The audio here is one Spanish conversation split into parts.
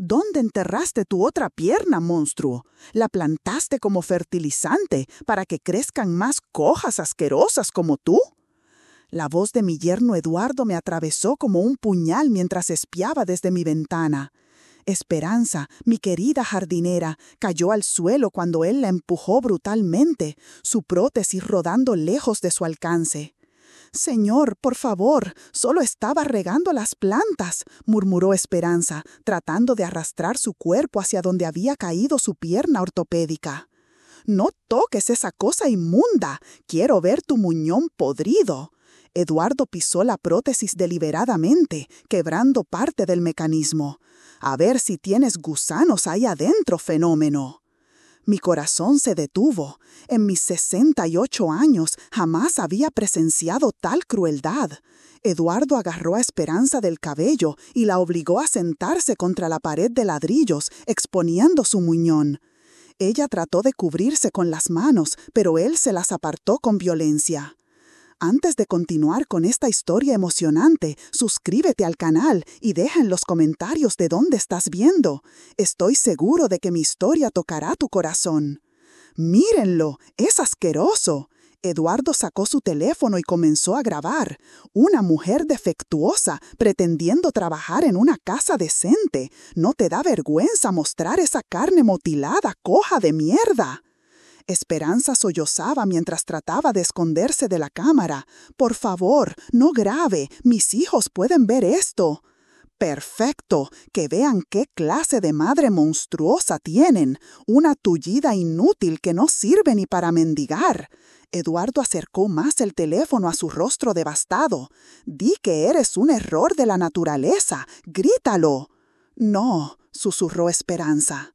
¿Dónde enterraste tu otra pierna, monstruo? ¿La plantaste como fertilizante para que crezcan más cojas asquerosas como tú? La voz de mi yerno Eduardo me atravesó como un puñal mientras espiaba desde mi ventana. Esperanza, mi querida jardinera, cayó al suelo cuando él la empujó brutalmente, su prótesis rodando lejos de su alcance. «Señor, por favor, solo estaba regando las plantas», murmuró Esperanza, tratando de arrastrar su cuerpo hacia donde había caído su pierna ortopédica. «No toques esa cosa inmunda, quiero ver tu muñón podrido». Eduardo pisó la prótesis deliberadamente, quebrando parte del mecanismo. «A ver si tienes gusanos ahí adentro, fenómeno». Mi corazón se detuvo. En mis 68 años jamás había presenciado tal crueldad. Eduardo agarró a Esperanza del cabello y la obligó a sentarse contra la pared de ladrillos, exponiendo su muñón. Ella trató de cubrirse con las manos, pero él se las apartó con violencia. Antes de continuar con esta historia emocionante, suscríbete al canal y deja en los comentarios de dónde estás viendo. Estoy seguro de que mi historia tocará tu corazón. ¡Mírenlo! ¡Es asqueroso! Eduardo sacó su teléfono y comenzó a grabar. Una mujer defectuosa, pretendiendo trabajar en una casa decente. ¿No te da vergüenza mostrar esa carne mutilada, coja de mierda? Esperanza sollozaba mientras trataba de esconderse de la cámara. «Por favor, no grabe. Mis hijos pueden ver esto». «Perfecto. Que vean qué clase de madre monstruosa tienen. Una tullida inútil que no sirve ni para mendigar». Eduardo acercó más el teléfono a su rostro devastado. «Di que eres un error de la naturaleza. ¡Grítalo!». «No», susurró Esperanza.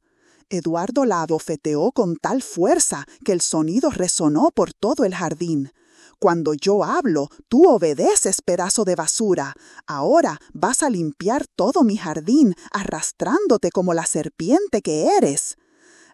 Eduardo la abofeteó con tal fuerza que el sonido resonó por todo el jardín. «Cuando yo hablo, tú obedeces, pedazo de basura. Ahora vas a limpiar todo mi jardín, arrastrándote como la serpiente que eres».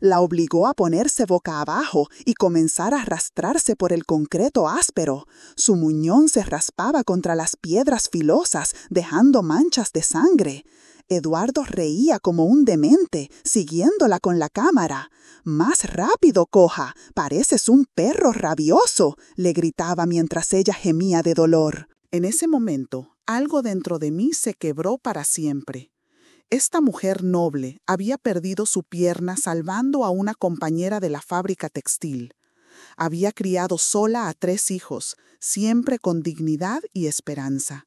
La obligó a ponerse boca abajo y comenzar a arrastrarse por el concreto áspero. Su muñón se raspaba contra las piedras filosas, dejando manchas de sangre. Eduardo reía como un demente, siguiéndola con la cámara. «Más rápido, coja, pareces un perro rabioso», le gritaba mientras ella gemía de dolor. En ese momento, algo dentro de mí se quebró para siempre. Esta mujer noble había perdido su pierna salvando a una compañera de la fábrica textil. Había criado sola a 3 hijos, siempre con dignidad y esperanza.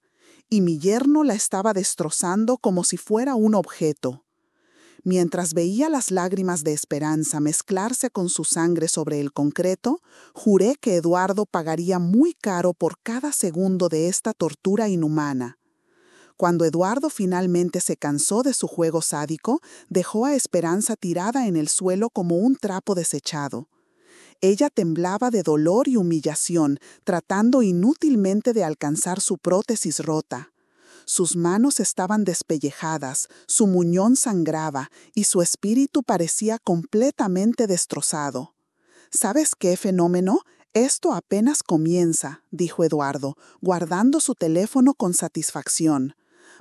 Y mi yerno la estaba destrozando como si fuera un objeto. Mientras veía las lágrimas de Esperanza mezclarse con su sangre sobre el concreto, juré que Eduardo pagaría muy caro por cada segundo de esta tortura inhumana. Cuando Eduardo finalmente se cansó de su juego sádico, dejó a Esperanza tirada en el suelo como un trapo desechado. Ella temblaba de dolor y humillación, tratando inútilmente de alcanzar su prótesis rota. Sus manos estaban despellejadas, su muñón sangraba y su espíritu parecía completamente destrozado. «¿Sabes qué, fenómeno? Esto apenas comienza», dijo Eduardo, guardando su teléfono con satisfacción.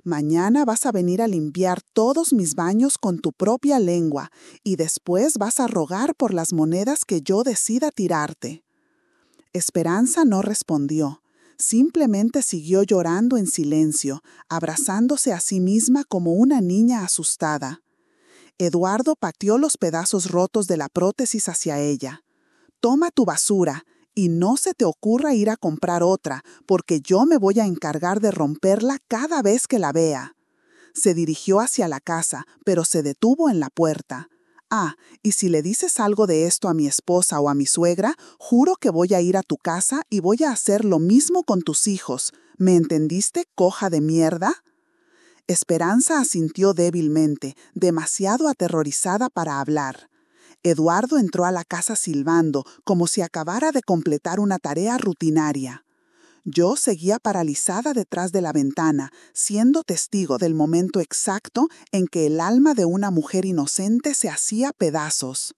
«Mañana vas a venir a limpiar todos mis baños con tu propia lengua y después vas a rogar por las monedas que yo decida tirarte». Esperanza no respondió. Simplemente siguió llorando en silencio, abrazándose a sí misma como una niña asustada. Eduardo pateó los pedazos rotos de la prótesis hacia ella. «Toma tu basura. Y no se te ocurra ir a comprar otra, porque yo me voy a encargar de romperla cada vez que la vea». Se dirigió hacia la casa, pero se detuvo en la puerta. «Ah, y si le dices algo de esto a mi esposa o a mi suegra, juro que voy a ir a tu casa y voy a hacer lo mismo con tus hijos. ¿Me entendiste, coja de mierda?» Esperanza asintió débilmente, demasiado aterrorizada para hablar. Eduardo entró a la casa silbando, como si acabara de completar una tarea rutinaria. Yo seguía paralizada detrás de la ventana, siendo testigo del momento exacto en que el alma de una mujer inocente se hacía pedazos.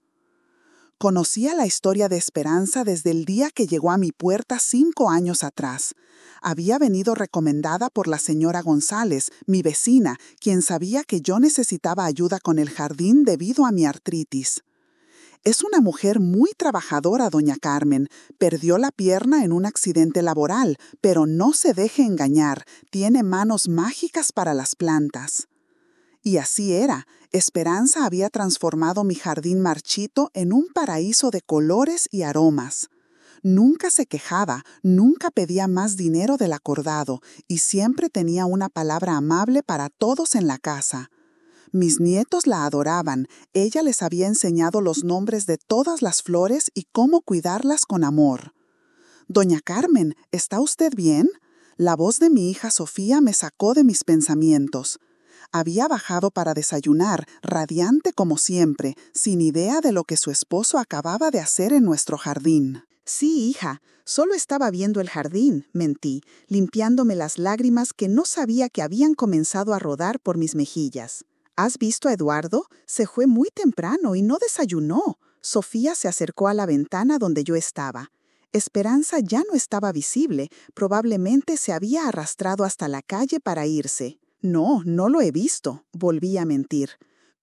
Conocía la historia de Esperanza desde el día que llegó a mi puerta 5 años atrás. Había venido recomendada por la señora González, mi vecina, quien sabía que yo necesitaba ayuda con el jardín debido a mi artritis. Es una mujer muy trabajadora, doña Carmen. Perdió la pierna en un accidente laboral, pero no se deje engañar, tiene manos mágicas para las plantas. Y así era. Esperanza había transformado mi jardín marchito en un paraíso de colores y aromas. Nunca se quejaba, nunca pedía más dinero del acordado y siempre tenía una palabra amable para todos en la casa. Mis nietos la adoraban. Ella les había enseñado los nombres de todas las flores y cómo cuidarlas con amor. «Doña Carmen, ¿está usted bien?». La voz de mi hija Sofía me sacó de mis pensamientos. Había bajado para desayunar, radiante como siempre, sin idea de lo que su esposo acababa de hacer en nuestro jardín. Sí, hija, solo estaba viendo el jardín, mentí, limpiándome las lágrimas que no sabía que habían comenzado a rodar por mis mejillas. ¿Has visto a Eduardo? Se fue muy temprano y no desayunó. Sofía se acercó a la ventana donde yo estaba. Esperanza ya no estaba visible, probablemente se había arrastrado hasta la calle para irse. No, no lo he visto, volví a mentir.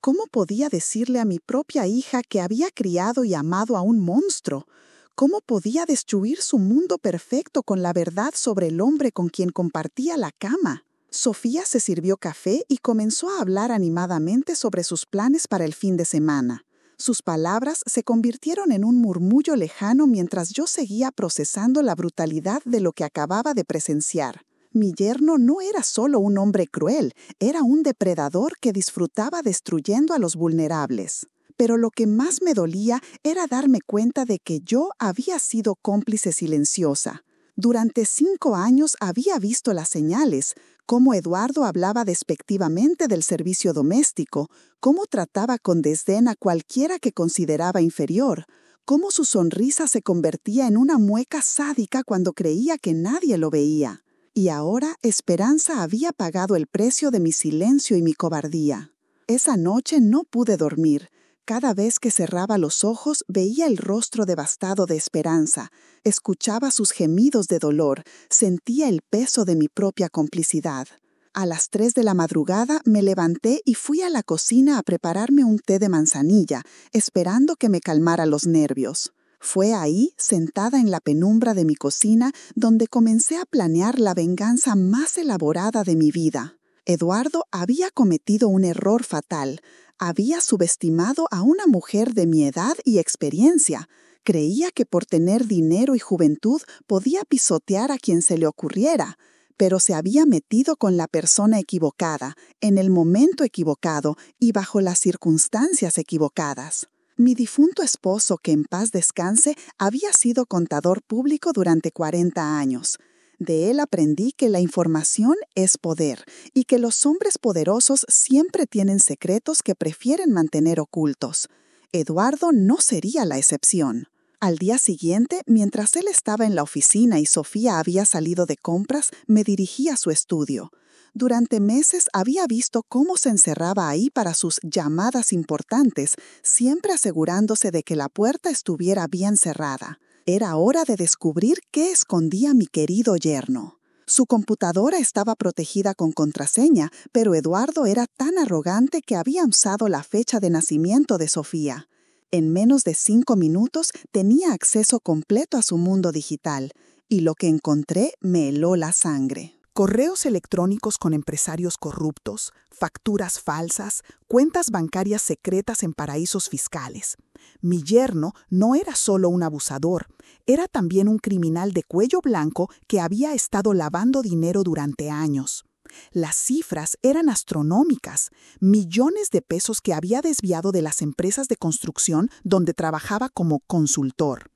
¿Cómo podía decirle a mi propia hija que había criado y amado a un monstruo? ¿Cómo podía destruir su mundo perfecto con la verdad sobre el hombre con quien compartía la cama? Sofía se sirvió café y comenzó a hablar animadamente sobre sus planes para el fin de semana. Sus palabras se convirtieron en un murmullo lejano mientras yo seguía procesando la brutalidad de lo que acababa de presenciar. Mi yerno no era solo un hombre cruel, era un depredador que disfrutaba destruyendo a los vulnerables. Pero lo que más me dolía era darme cuenta de que yo había sido cómplice silenciosa. Durante 5 años había visto las señales, cómo Eduardo hablaba despectivamente del servicio doméstico, cómo trataba con desdén a cualquiera que consideraba inferior, cómo su sonrisa se convertía en una mueca sádica cuando creía que nadie lo veía. Y ahora Esperanza había pagado el precio de mi silencio y mi cobardía. Esa noche no pude dormir. Cada vez que cerraba los ojos veía el rostro devastado de Esperanza, escuchaba sus gemidos de dolor, sentía el peso de mi propia complicidad. A las 3 de la madrugada me levanté y fui a la cocina a prepararme un té de manzanilla, esperando que me calmara los nervios. Fue ahí, sentada en la penumbra de mi cocina, donde comencé a planear la venganza más elaborada de mi vida. Eduardo había cometido un error fatal. Había subestimado a una mujer de mi edad y experiencia. Creía que por tener dinero y juventud podía pisotear a quien se le ocurriera, pero se había metido con la persona equivocada, en el momento equivocado y bajo las circunstancias equivocadas. Mi difunto esposo, que en paz descanse, había sido contador público durante 40 años. De él aprendí que la información es poder y que los hombres poderosos siempre tienen secretos que prefieren mantener ocultos. Eduardo no sería la excepción. Al día siguiente, mientras él estaba en la oficina y Sofía había salido de compras, me dirigí a su estudio. Durante meses había visto cómo se encerraba ahí para sus llamadas importantes, siempre asegurándose de que la puerta estuviera bien cerrada. Era hora de descubrir qué escondía mi querido yerno. Su computadora estaba protegida con contraseña, pero Eduardo era tan arrogante que había usado la fecha de nacimiento de Sofía. En menos de 5 minutos tenía acceso completo a su mundo digital, y lo que encontré me heló la sangre. Correos electrónicos con empresarios corruptos, facturas falsas, cuentas bancarias secretas en paraísos fiscales. Mi yerno no era solo un abusador, era también un criminal de cuello blanco que había estado lavando dinero durante años. Las cifras eran astronómicas, millones de pesos que había desviado de las empresas de construcción donde trabajaba como consultor.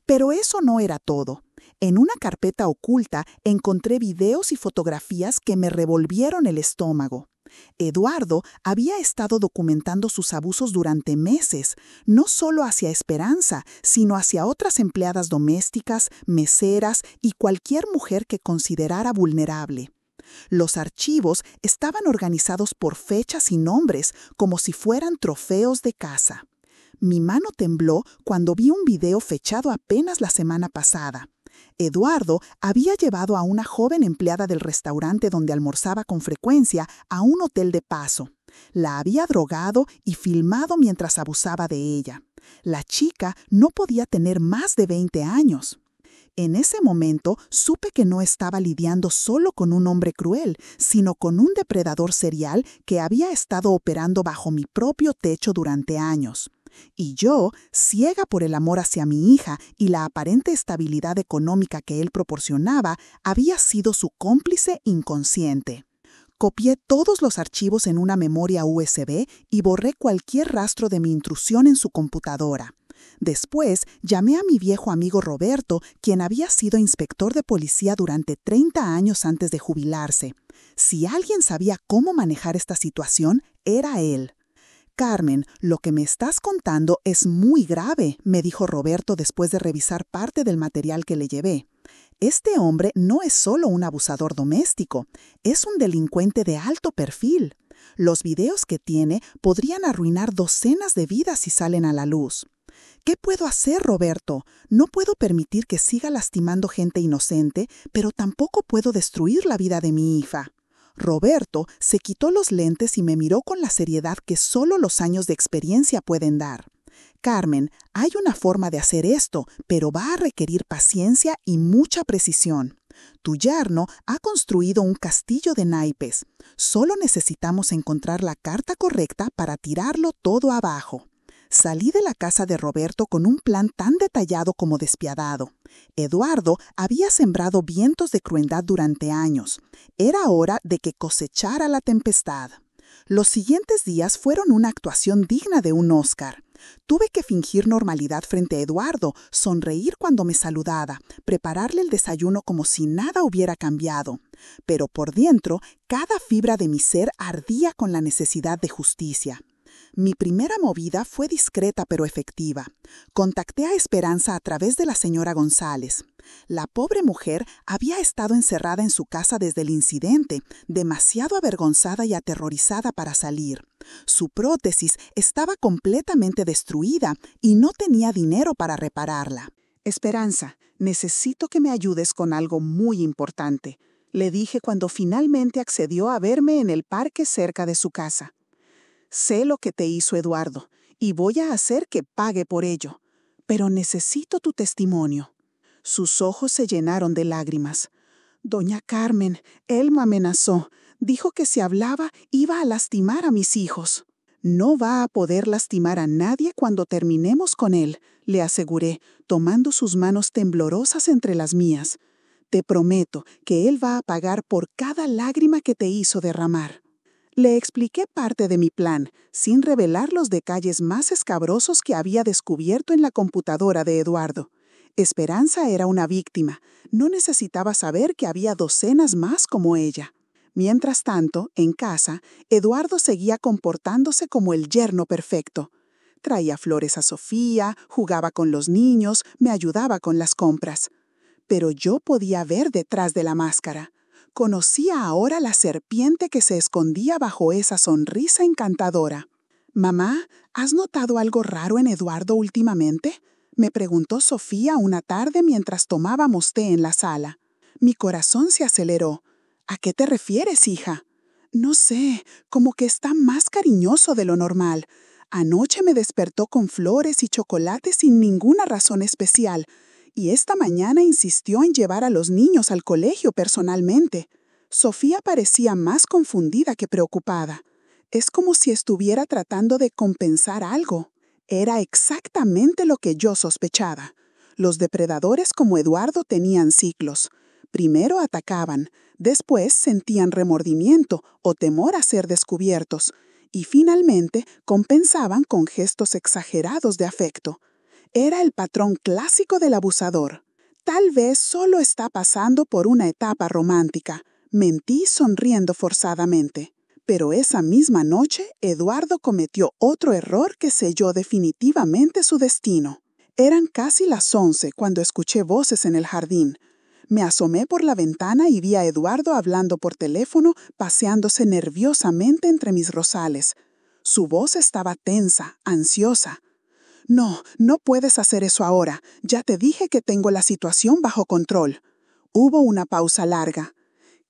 Pero eso no era todo. En una carpeta oculta encontré videos y fotografías que me revolvieron el estómago. Eduardo había estado documentando sus abusos durante meses, no solo hacia Esperanza, sino hacia otras empleadas domésticas, meseras y cualquier mujer que considerara vulnerable. Los archivos estaban organizados por fechas y nombres, como si fueran trofeos de caza. Mi mano tembló cuando vi un video fechado apenas la semana pasada. Eduardo había llevado a una joven empleada del restaurante donde almorzaba con frecuencia a un hotel de paso. La había drogado y filmado mientras abusaba de ella. La chica no podía tener más de 20 años. En ese momento supe que no estaba lidiando solo con un hombre cruel, sino con un depredador serial que había estado operando bajo mi propio techo durante años. Y yo, ciega por el amor hacia mi hija y la aparente estabilidad económica que él proporcionaba, había sido su cómplice inconsciente. Copié todos los archivos en una memoria USB y borré cualquier rastro de mi intrusión en su computadora. Después, llamé a mi viejo amigo Roberto, quien había sido inspector de policía durante 30 años antes de jubilarse. Si alguien sabía cómo manejar esta situación, era él. «Carmen, lo que me estás contando es muy grave», me dijo Roberto después de revisar parte del material que le llevé. «Este hombre no es solo un abusador doméstico, es un delincuente de alto perfil. Los videos que tiene podrían arruinar docenas de vidas si salen a la luz». «¿Qué puedo hacer, Roberto? No puedo permitir que siga lastimando gente inocente, pero tampoco puedo destruir la vida de mi hija». Roberto se quitó los lentes y me miró con la seriedad que solo los años de experiencia pueden dar. «Carmen, hay una forma de hacer esto, pero va a requerir paciencia y mucha precisión. Tu yerno ha construido un castillo de naipes. Solo necesitamos encontrar la carta correcta para tirarlo todo abajo». Salí de la casa de Roberto con un plan tan detallado como despiadado. Eduardo había sembrado vientos de crueldad durante años. Era hora de que cosechara la tempestad. Los siguientes días fueron una actuación digna de un Oscar. Tuve que fingir normalidad frente a Eduardo, sonreír cuando me saludaba, prepararle el desayuno como si nada hubiera cambiado. Pero por dentro, cada fibra de mi ser ardía con la necesidad de justicia. Mi primera movida fue discreta pero efectiva. Contacté a Esperanza a través de la señora González. La pobre mujer había estado encerrada en su casa desde el incidente, demasiado avergonzada y aterrorizada para salir. Su prótesis estaba completamente destruida y no tenía dinero para repararla. «Esperanza, necesito que me ayudes con algo muy importante», le dije cuando finalmente accedió a verme en el parque cerca de su casa. «Sé lo que te hizo Eduardo y voy a hacer que pague por ello, pero necesito tu testimonio». Sus ojos se llenaron de lágrimas. «Doña Carmen, él me amenazó. Dijo que si hablaba iba a lastimar a mis hijos». «No va a poder lastimar a nadie cuando terminemos con él», le aseguré, tomando sus manos temblorosas entre las mías. «Te prometo que él va a pagar por cada lágrima que te hizo derramar». Le expliqué parte de mi plan, sin revelar los detalles más escabrosos que había descubierto en la computadora de Eduardo. Esperanza era una víctima. No necesitaba saber que había docenas más como ella. Mientras tanto, en casa, Eduardo seguía comportándose como el yerno perfecto. Traía flores a Sofía, jugaba con los niños, me ayudaba con las compras. Pero yo podía ver detrás de la máscara. Conocía ahora la serpiente que se escondía bajo esa sonrisa encantadora. «Mamá, ¿has notado algo raro en Eduardo últimamente?», me preguntó Sofía una tarde mientras tomábamos té en la sala. Mi corazón se aceleró. «¿A qué te refieres, hija?» «No sé, como que está más cariñoso de lo normal. Anoche me despertó con flores y chocolate sin ninguna razón especial. Y esta mañana insistió en llevar a los niños al colegio personalmente». Sofía parecía más confundida que preocupada. Es como si estuviera tratando de compensar algo. Era exactamente lo que yo sospechaba. Los depredadores como Eduardo tenían ciclos. Primero atacaban, después sentían remordimiento o temor a ser descubiertos, y finalmente compensaban con gestos exagerados de afecto. Era el patrón clásico del abusador. Tal vez solo está pasando por una etapa romántica. Mentí sonriendo forzadamente. Pero esa misma noche, Eduardo cometió otro error que selló definitivamente su destino. Eran casi las 11 cuando escuché voces en el jardín. Me asomé por la ventana y vi a Eduardo hablando por teléfono, paseándose nerviosamente entre mis rosales. Su voz estaba tensa, ansiosa. No, no puedes hacer eso ahora. Ya te dije que tengo la situación bajo control. Hubo una pausa larga.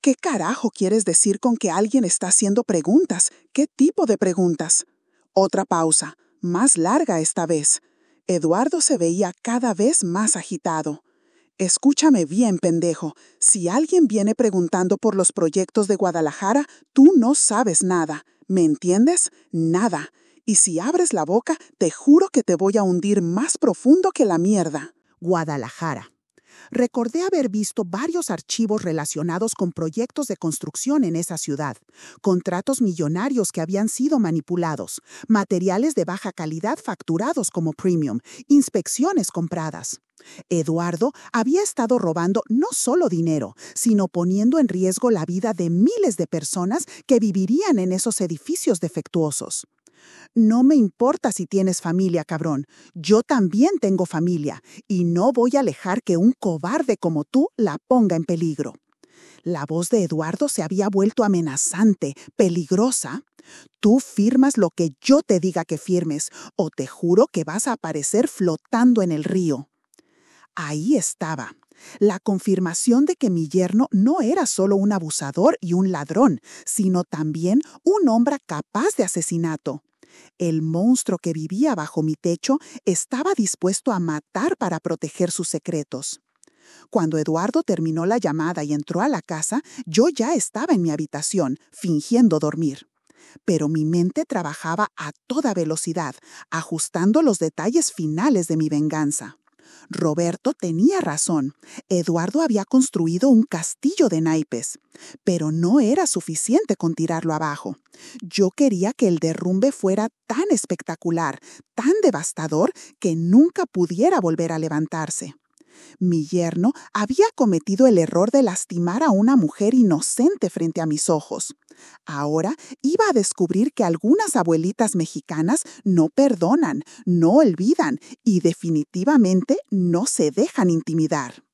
¿Qué carajo quieres decir con que alguien está haciendo preguntas? ¿Qué tipo de preguntas? Otra pausa, más larga esta vez. Eduardo se veía cada vez más agitado. Escúchame bien, pendejo. Si alguien viene preguntando por los proyectos de Guadalajara, tú no sabes nada. ¿Me entiendes? Nada. Y si abres la boca, te juro que te voy a hundir más profundo que la mierda. Guadalajara. Recordé haber visto varios archivos relacionados con proyectos de construcción en esa ciudad, contratos millonarios que habían sido manipulados, materiales de baja calidad facturados como premium, inspecciones compradas. Eduardo había estado robando no solo dinero, sino poniendo en riesgo la vida de miles de personas que vivirían en esos edificios defectuosos. No me importa si tienes familia, cabrón. Yo también tengo familia y no voy a dejar que un cobarde como tú la ponga en peligro. La voz de Eduardo se había vuelto amenazante, peligrosa. Tú firmas lo que yo te diga que firmes, o te juro que vas a aparecer flotando en el río. Ahí estaba, la confirmación de que mi yerno no era solo un abusador y un ladrón, sino también un hombre capaz de asesinato. El monstruo que vivía bajo mi techo estaba dispuesto a matar para proteger sus secretos. Cuando Eduardo terminó la llamada y entró a la casa, yo ya estaba en mi habitación, fingiendo dormir. Pero mi mente trabajaba a toda velocidad, ajustando los detalles finales de mi venganza. Roberto tenía razón. Eduardo había construido un castillo de naipes, pero no era suficiente con tirarlo abajo. Yo quería que el derrumbe fuera tan espectacular, tan devastador, que nunca pudiera volver a levantarse. Mi yerno había cometido el error de lastimar a una mujer inocente frente a mis ojos. Ahora iba a descubrir que algunas abuelitas mexicanas no perdonan, no olvidan y definitivamente no se dejan intimidar.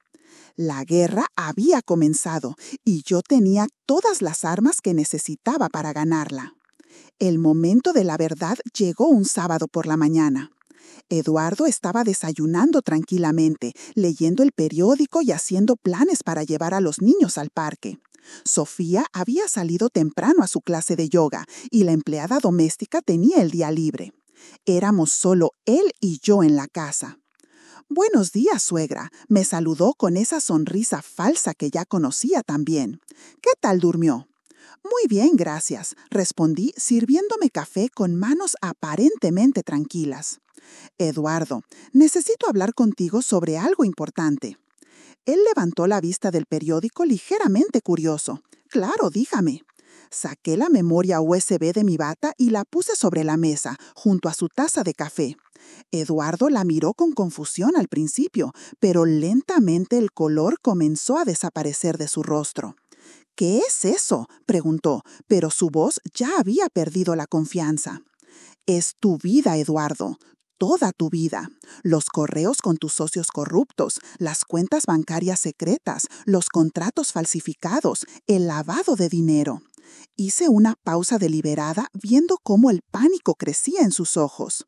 La guerra había comenzado y yo tenía todas las armas que necesitaba para ganarla. El momento de la verdad llegó un sábado por la mañana. Eduardo estaba desayunando tranquilamente, leyendo el periódico y haciendo planes para llevar a los niños al parque. Sofía había salido temprano a su clase de yoga y la empleada doméstica tenía el día libre. Éramos solo él y yo en la casa. «Buenos días, suegra», me saludó con esa sonrisa falsa que ya conocía también. «¿Qué tal durmió?» «Muy bien, gracias», respondí sirviéndome café con manos aparentemente tranquilas. «Eduardo, necesito hablar contigo sobre algo importante». Él levantó la vista del periódico ligeramente curioso. «Claro, dígame». Saqué la memoria USB de mi bata y la puse sobre la mesa, junto a su taza de café. Eduardo la miró con confusión al principio, pero lentamente el color comenzó a desaparecer de su rostro. «¿Qué es eso?», preguntó, pero su voz ya había perdido la confianza. «Es tu vida, Eduardo. Toda tu vida. Los correos con tus socios corruptos, las cuentas bancarias secretas, los contratos falsificados, el lavado de dinero». Hice una pausa deliberada viendo cómo el pánico crecía en sus ojos.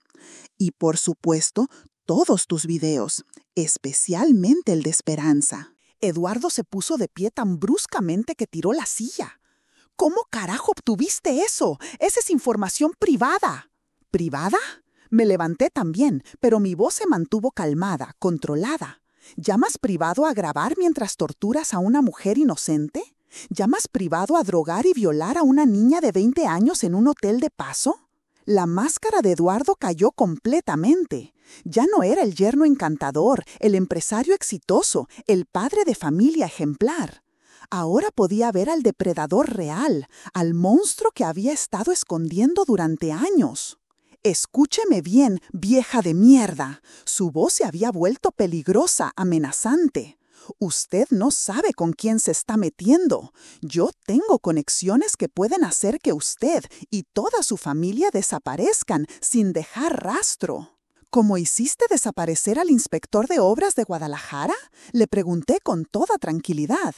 «Y por supuesto, todos tus videos, especialmente el de Esperanza». Eduardo se puso de pie tan bruscamente que tiró la silla. «¿Cómo carajo obtuviste eso? Esa es información privada». «¿Privada?» Me levanté también, pero mi voz se mantuvo calmada, controlada. ¿Llamas privado a grabar mientras torturas a una mujer inocente? ¿Llamas privado a drogar y violar a una niña de 20 años en un hotel de paso? La máscara de Eduardo cayó completamente. Ya no era el yerno encantador, el empresario exitoso, el padre de familia ejemplar. Ahora podía ver al depredador real, al monstruo que había estado escondiendo durante años. «Escúcheme bien, vieja de mierda». Su voz se había vuelto peligrosa, amenazante. «Usted no sabe con quién se está metiendo. Yo tengo conexiones que pueden hacer que usted y toda su familia desaparezcan sin dejar rastro». «¿Cómo hiciste desaparecer al inspector de obras de Guadalajara?», le pregunté con toda tranquilidad.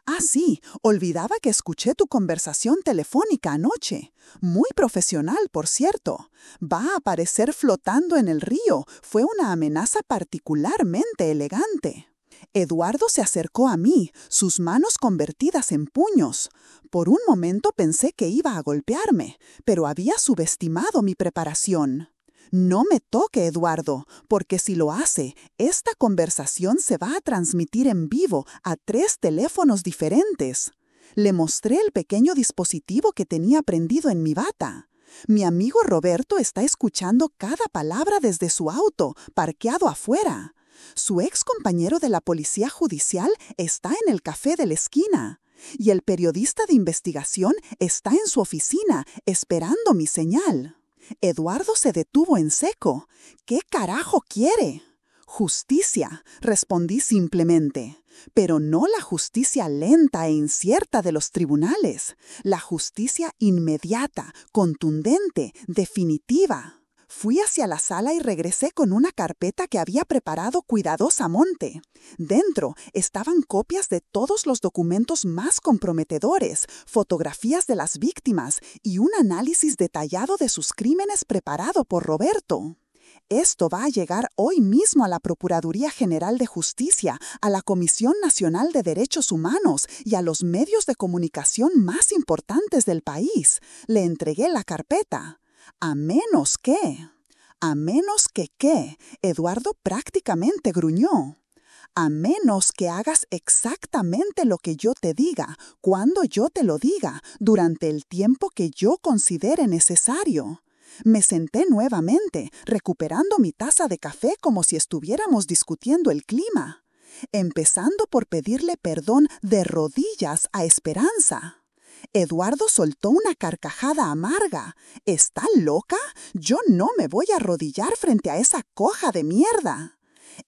Ah, sí, olvidaba que escuché tu conversación telefónica anoche. Muy profesional, por cierto. Va a aparecer flotando en el río. Fue una amenaza particularmente elegante. Eduardo se acercó a mí, sus manos convertidas en puños. Por un momento pensé que iba a golpearme, pero había subestimado mi preparación. No me toque, Eduardo, porque si lo hace, esta conversación se va a transmitir en vivo a 3 teléfonos diferentes. Le mostré el pequeño dispositivo que tenía prendido en mi bata. Mi amigo Roberto está escuchando cada palabra desde su auto, parqueado afuera. Su ex compañero de la policía judicial está en el café de la esquina. Y el periodista de investigación está en su oficina, esperando mi señal. Eduardo se detuvo en seco. ¿Qué carajo quiere? Justicia, respondí simplemente. Pero no la justicia lenta e incierta de los tribunales. La justicia inmediata, contundente, definitiva. Fui hacia la sala y regresé con una carpeta que había preparado cuidadosamente. Dentro estaban copias de todos los documentos más comprometedores, fotografías de las víctimas y un análisis detallado de sus crímenes preparado por Roberto. Esto va a llegar hoy mismo a la Procuraduría General de Justicia, a la Comisión Nacional de Derechos Humanos y a los medios de comunicación más importantes del país. Le entregué la carpeta. A menos que... Eduardo prácticamente gruñó. A menos que hagas exactamente lo que yo te diga, cuando yo te lo diga, durante el tiempo que yo considere necesario. Me senté nuevamente, recuperando mi taza de café como si estuviéramos discutiendo el clima, empezando por pedirle perdón de rodillas a Esperanza. Eduardo soltó una carcajada amarga. ¿Está loca? Yo no me voy a arrodillar frente a esa coja de mierda.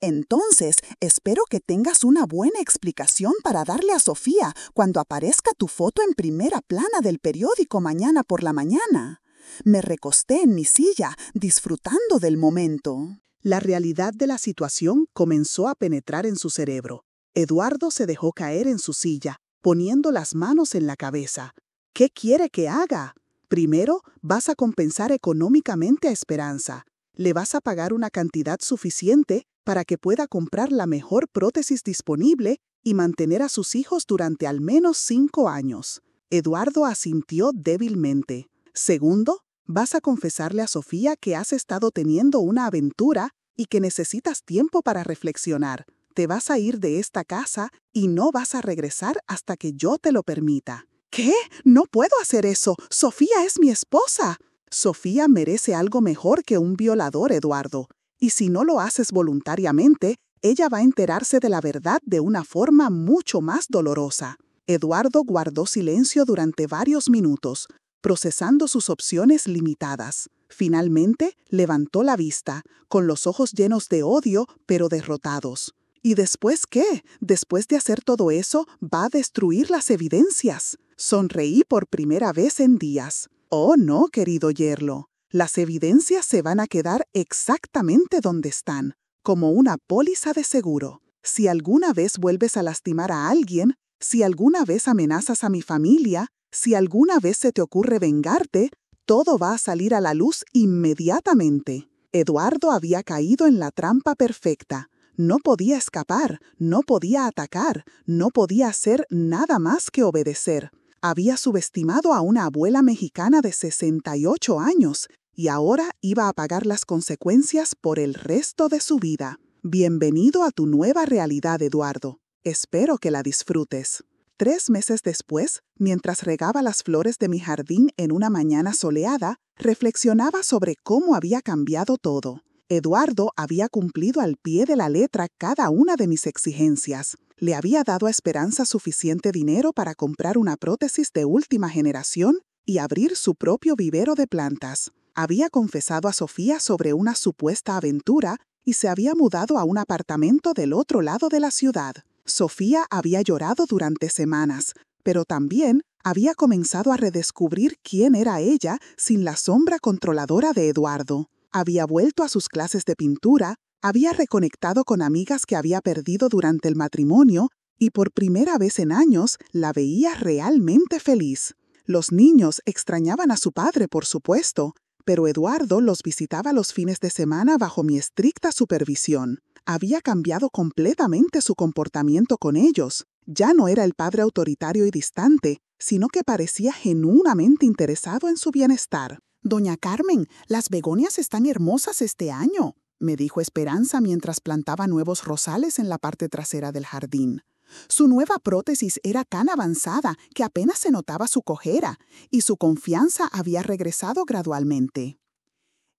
Entonces, espero que tengas una buena explicación para darle a Sofía cuando aparezca tu foto en primera plana del periódico mañana por la mañana. Me recosté en mi silla, disfrutando del momento. La realidad de la situación comenzó a penetrar en su cerebro. Eduardo se dejó caer en su silla, poniendo las manos en la cabeza. ¿Qué quiere que haga? Primero, vas a compensar económicamente a Esperanza. Le vas a pagar una cantidad suficiente para que pueda comprar la mejor prótesis disponible y mantener a sus hijos durante al menos 5 años. Eduardo asintió débilmente. Segundo, vas a confesarle a Sofía que has estado teniendo una aventura y que necesitas tiempo para reflexionar. Te vas a ir de esta casa y no vas a regresar hasta que yo te lo permita. ¿Qué? No puedo hacer eso. Sofía es mi esposa. Sofía merece algo mejor que un violador, Eduardo. Y si no lo haces voluntariamente, ella va a enterarse de la verdad de una forma mucho más dolorosa. Eduardo guardó silencio durante varios minutos, procesando sus opciones limitadas. Finalmente, levantó la vista, con los ojos llenos de odio, pero derrotados. ¿Y después qué? Después de hacer todo eso, va a destruir las evidencias. Sonreí por primera vez en días. Oh, no, querido yerlo. Las evidencias se van a quedar exactamente donde están, como una póliza de seguro. Si alguna vez vuelves a lastimar a alguien, si alguna vez amenazas a mi familia, si alguna vez se te ocurre vengarte, todo va a salir a la luz inmediatamente. Eduardo había caído en la trampa perfecta. No podía escapar, no podía atacar, no podía hacer nada más que obedecer. Había subestimado a una abuela mexicana de 68 años y ahora iba a pagar las consecuencias por el resto de su vida. Bienvenido a tu nueva realidad, Eduardo. Espero que la disfrutes. 3 meses después, mientras regaba las flores de mi jardín en una mañana soleada, reflexionaba sobre cómo había cambiado todo. Eduardo había cumplido al pie de la letra cada una de mis exigencias. Le había dado a Esperanza suficiente dinero para comprar una prótesis de última generación y abrir su propio vivero de plantas. Había confesado a Sofía sobre una supuesta aventura y se había mudado a un apartamento del otro lado de la ciudad. Sofía había llorado durante semanas, pero también había comenzado a redescubrir quién era ella sin la sombra controladora de Eduardo. Había vuelto a sus clases de pintura, había reconectado con amigas que había perdido durante el matrimonio Y por primera vez en años la veía realmente feliz. Los niños extrañaban a su padre, por supuesto, pero Eduardo los visitaba los fines de semana bajo mi estricta supervisión. Había cambiado completamente su comportamiento con ellos. Ya no era el padre autoritario y distante, sino que parecía genuinamente interesado en su bienestar. Doña Carmen, las begonias están hermosas este año, me dijo Esperanza mientras plantaba nuevos rosales en la parte trasera del jardín. Su nueva prótesis era tan avanzada que apenas se notaba su cojera, y su confianza había regresado gradualmente.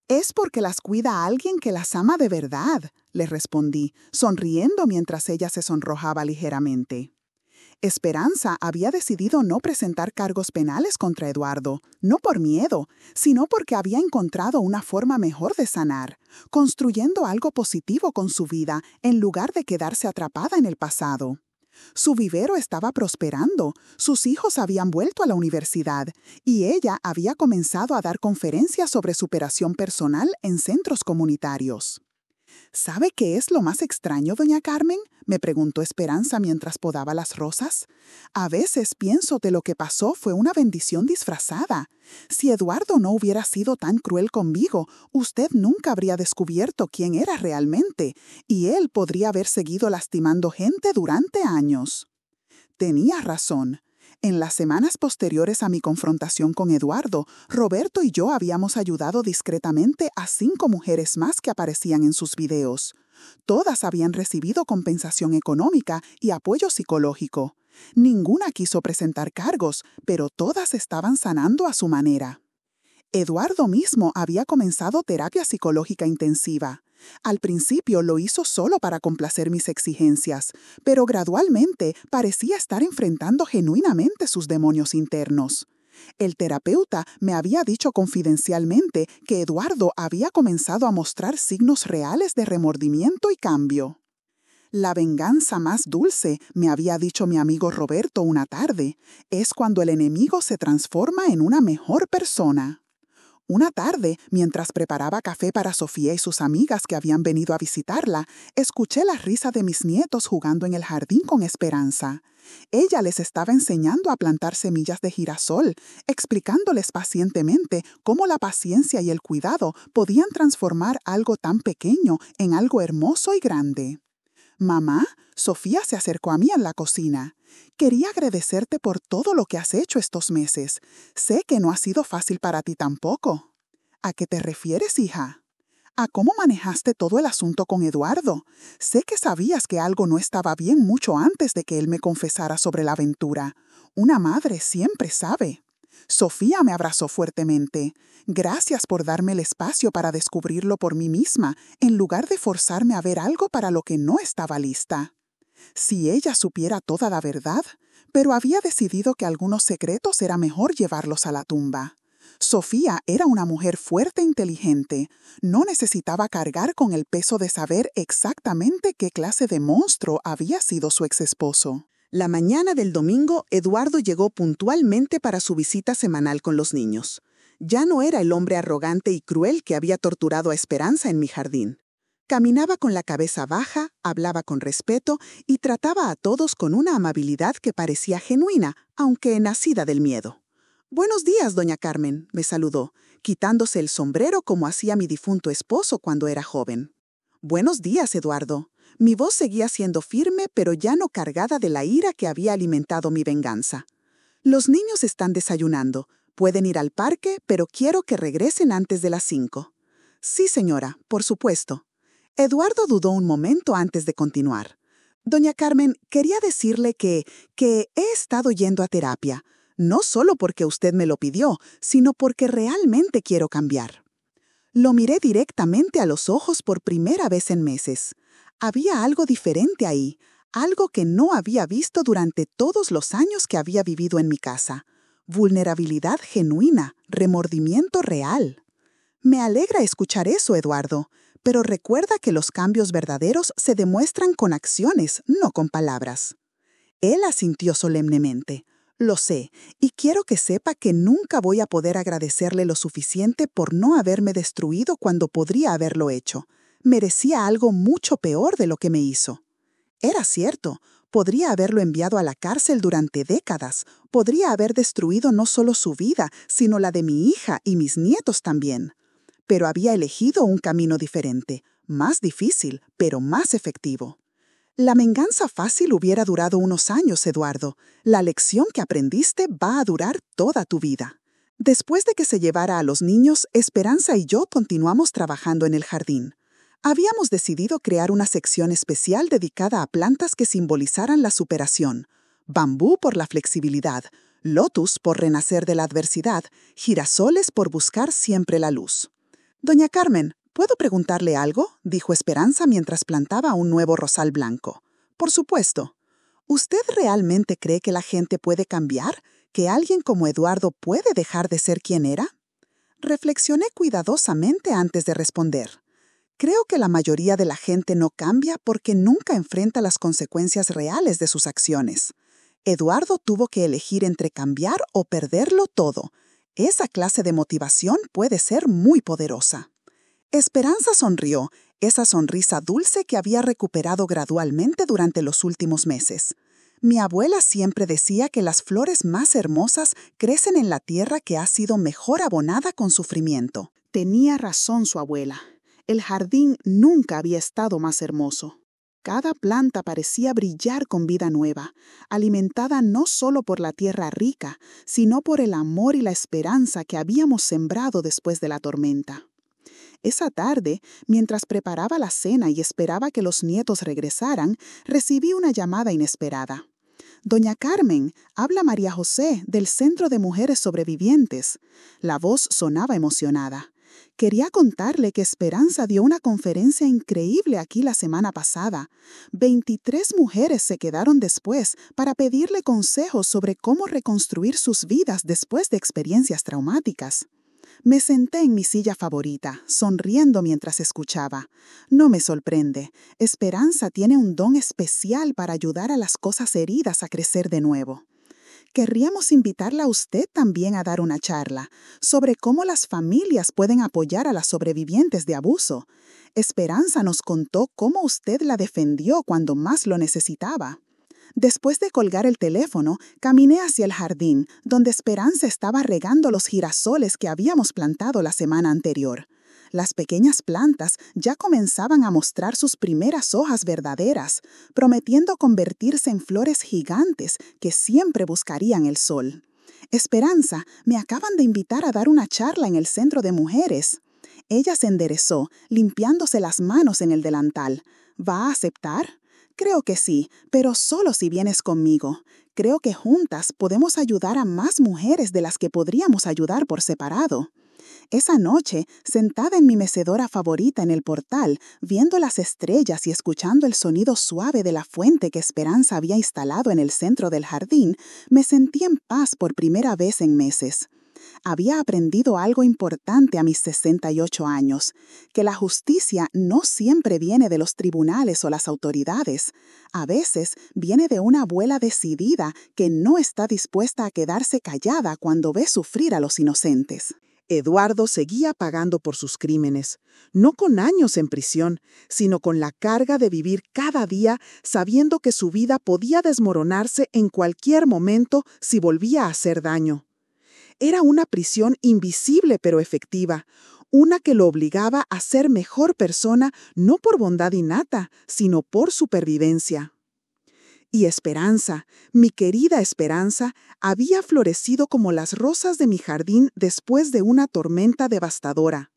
Es porque las cuida alguien que las ama de verdad, le respondí, sonriendo mientras ella se sonrojaba ligeramente. Esperanza había decidido no presentar cargos penales contra Eduardo, no por miedo, sino porque había encontrado una forma mejor de sanar, construyendo algo positivo con su vida en lugar de quedarse atrapada en el pasado. Su vivero estaba prosperando, sus hijos habían vuelto a la universidad y ella había comenzado a dar conferencias sobre superación personal en centros comunitarios. ¿Sabe qué es lo más extraño, doña Carmen?, me preguntó Esperanza mientras podaba las rosas. A veces pienso que lo que pasó fue una bendición disfrazada. Si Eduardo no hubiera sido tan cruel conmigo, usted nunca habría descubierto quién era realmente, y él podría haber seguido lastimando gente durante años. Tenía razón. En las semanas posteriores a mi confrontación con Eduardo, Roberto y yo habíamos ayudado discretamente a 5 mujeres más que aparecían en sus videos. Todas habían recibido compensación económica y apoyo psicológico. Ninguna quiso presentar cargos, pero todas estaban sanando a su manera. Eduardo mismo había comenzado terapia psicológica intensiva. Al principio lo hizo solo para complacer mis exigencias, pero gradualmente parecía estar enfrentando genuinamente sus demonios internos. El terapeuta me había dicho confidencialmente que Eduardo había comenzado a mostrar signos reales de remordimiento y cambio. La venganza más dulce, me había dicho mi amigo Roberto una tarde, es cuando el enemigo se transforma en una mejor persona. Una tarde, mientras preparaba café para Sofía y sus amigas que habían venido a visitarla, escuché la risa de mis nietos jugando en el jardín con Esperanza. Ella les estaba enseñando a plantar semillas de girasol, explicándoles pacientemente cómo la paciencia y el cuidado podían transformar algo tan pequeño en algo hermoso y grande. «Mamá», Sofía se acercó a mí en la cocina. «Quería agradecerte por todo lo que has hecho estos meses. Sé que no ha sido fácil para ti tampoco». «¿A qué te refieres, hija?» «A cómo manejaste todo el asunto con Eduardo. Sé que sabías que algo no estaba bien mucho antes de que él me confesara sobre la aventura. Una madre siempre sabe». Sofía me abrazó fuertemente. «Gracias por darme el espacio para descubrirlo por mí misma, en lugar de forzarme a ver algo para lo que no estaba lista». Si ella supiera toda la verdad, pero había decidido que algunos secretos era mejor llevarlos a la tumba. Sofía era una mujer fuerte e inteligente. No necesitaba cargar con el peso de saber exactamente qué clase de monstruo había sido su exesposo. La mañana del domingo, Eduardo llegó puntualmente para su visita semanal con los niños. Ya no era el hombre arrogante y cruel que había torturado a Esperanza en mi jardín. Caminaba con la cabeza baja, hablaba con respeto y trataba a todos con una amabilidad que parecía genuina, aunque nacida del miedo. «Buenos días, doña Carmen», me saludó, quitándose el sombrero como hacía mi difunto esposo cuando era joven. «Buenos días, Eduardo». Mi voz seguía siendo firme, pero ya no cargada de la ira que había alimentado mi venganza. «Los niños están desayunando. Pueden ir al parque, pero quiero que regresen antes de las 5». «Sí, señora, por supuesto». Eduardo dudó un momento antes de continuar. «Doña Carmen, quería decirle que he estado yendo a terapia, no solo porque usted me lo pidió, sino porque realmente quiero cambiar». Lo miré directamente a los ojos por primera vez en meses. Había algo diferente ahí, algo que no había visto durante todos los años que había vivido en mi casa. Vulnerabilidad genuina, remordimiento real. «Me alegra escuchar eso, Eduardo, pero recuerda que los cambios verdaderos se demuestran con acciones, no con palabras». Él asintió solemnemente. «Lo sé, y quiero que sepa que nunca voy a poder agradecerle lo suficiente por no haberme destruido cuando podría haberlo hecho. Merecía algo mucho peor de lo que me hizo». Era cierto. Podría haberlo enviado a la cárcel durante décadas. Podría haber destruido no solo su vida, sino la de mi hija y mis nietos también. Pero había elegido un camino diferente, más difícil, pero más efectivo. La venganza fácil hubiera durado unos años, Eduardo. La lección que aprendiste va a durar toda tu vida. Después de que se llevara a los niños, Esperanza y yo continuamos trabajando en el jardín. Habíamos decidido crear una sección especial dedicada a plantas que simbolizaran la superación. Bambú por la flexibilidad, lotus por renacer de la adversidad, girasoles por buscar siempre la luz. Doña Carmen, ¿puedo preguntarle algo?, dijo Esperanza mientras plantaba un nuevo rosal blanco. Por supuesto. ¿Usted realmente cree que la gente puede cambiar? ¿Que alguien como Eduardo puede dejar de ser quien era? Reflexioné cuidadosamente antes de responder. Creo que la mayoría de la gente no cambia porque nunca enfrenta las consecuencias reales de sus acciones. Eduardo tuvo que elegir entre cambiar o perderlo todo. Esa clase de motivación puede ser muy poderosa. Esperanza sonrió, esa sonrisa dulce que había recuperado gradualmente durante los últimos meses. Mi abuela siempre decía que las flores más hermosas crecen en la tierra que ha sido mejor abonada con sufrimiento. Tenía razón su abuela. El jardín nunca había estado más hermoso. Cada planta parecía brillar con vida nueva, alimentada no solo por la tierra rica, sino por el amor y la esperanza que habíamos sembrado después de la tormenta. Esa tarde, mientras preparaba la cena y esperaba que los nietos regresaran, recibí una llamada inesperada. «Doña Carmen, habla María José, del Centro de Mujeres Sobrevivientes». La voz sonaba emocionada. «Quería contarle que Esperanza dio una conferencia increíble aquí la semana pasada. 23 mujeres se quedaron después para pedirle consejos sobre cómo reconstruir sus vidas después de experiencias traumáticas». Me senté en mi silla favorita, sonriendo mientras escuchaba. No me sorprende. Esperanza tiene un don especial para ayudar a las cosas heridas a crecer de nuevo. Querríamos invitarla a usted también a dar una charla sobre cómo las familias pueden apoyar a las sobrevivientes de abuso. Esperanza nos contó cómo usted la defendió cuando más lo necesitaba. Después de colgar el teléfono, caminé hacia el jardín, donde Esperanza estaba regando los girasoles que habíamos plantado la semana anterior. Las pequeñas plantas ya comenzaban a mostrar sus primeras hojas verdaderas, prometiendo convertirse en flores gigantes que siempre buscarían el sol. «Esperanza, me acaban de invitar a dar una charla en el Centro de Mujeres». Ella se enderezó, limpiándose las manos en el delantal. «¿Va a aceptar?» «Creo que sí, pero solo si vienes conmigo. Creo que juntas podemos ayudar a más mujeres de las que podríamos ayudar por separado». Esa noche, sentada en mi mecedora favorita en el portal, viendo las estrellas y escuchando el sonido suave de la fuente que Esperanza había instalado en el centro del jardín, me sentí en paz por primera vez en meses. Había aprendido algo importante a mis 68 años, que la justicia no siempre viene de los tribunales o las autoridades. A veces viene de una abuela decidida que no está dispuesta a quedarse callada cuando ve sufrir a los inocentes. Eduardo seguía pagando por sus crímenes, no con años en prisión, sino con la carga de vivir cada día sabiendo que su vida podía desmoronarse en cualquier momento si volvía a hacer daño. Era una prisión invisible pero efectiva, una que lo obligaba a ser mejor persona no por bondad innata, sino por supervivencia. Y Esperanza, mi querida Esperanza, había florecido como las rosas de mi jardín después de una tormenta devastadora.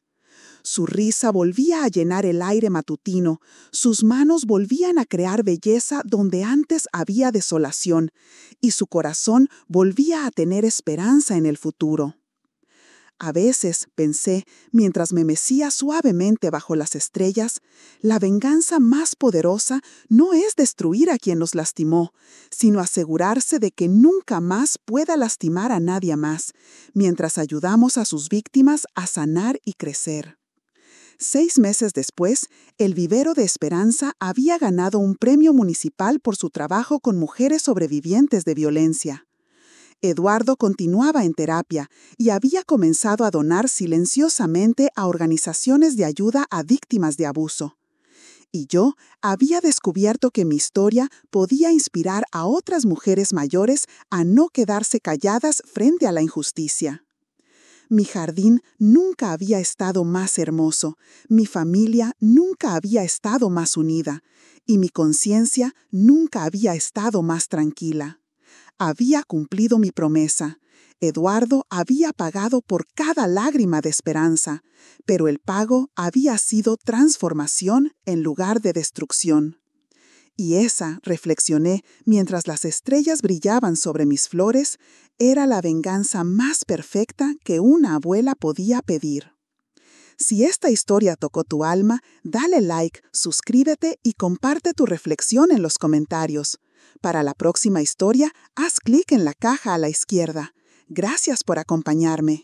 Su risa volvía a llenar el aire matutino, sus manos volvían a crear belleza donde antes había desolación, y su corazón volvía a tener esperanza en el futuro. A veces, pensé, mientras me mecía suavemente bajo las estrellas, la venganza más poderosa no es destruir a quien nos lastimó, sino asegurarse de que nunca más pueda lastimar a nadie más, mientras ayudamos a sus víctimas a sanar y crecer. 6 meses después, el Vivero de Esperanza había ganado un premio municipal por su trabajo con mujeres sobrevivientes de violencia. Eduardo continuaba en terapia y había comenzado a donar silenciosamente a organizaciones de ayuda a víctimas de abuso. Y yo había descubierto que mi historia podía inspirar a otras mujeres mayores a no quedarse calladas frente a la injusticia. Mi jardín nunca había estado más hermoso, mi familia nunca había estado más unida, y mi conciencia nunca había estado más tranquila. Había cumplido mi promesa. Eduardo había pagado por cada lágrima de esperanza, pero el pago había sido transformación en lugar de destrucción. Y esa, reflexioné, mientras las estrellas brillaban sobre mis flores, era la venganza más perfecta que una abuela podía pedir. Si esta historia tocó tu alma, dale like, suscríbete y comparte tu reflexión en los comentarios. Para la próxima historia, haz clic en la caja a la izquierda. Gracias por acompañarme.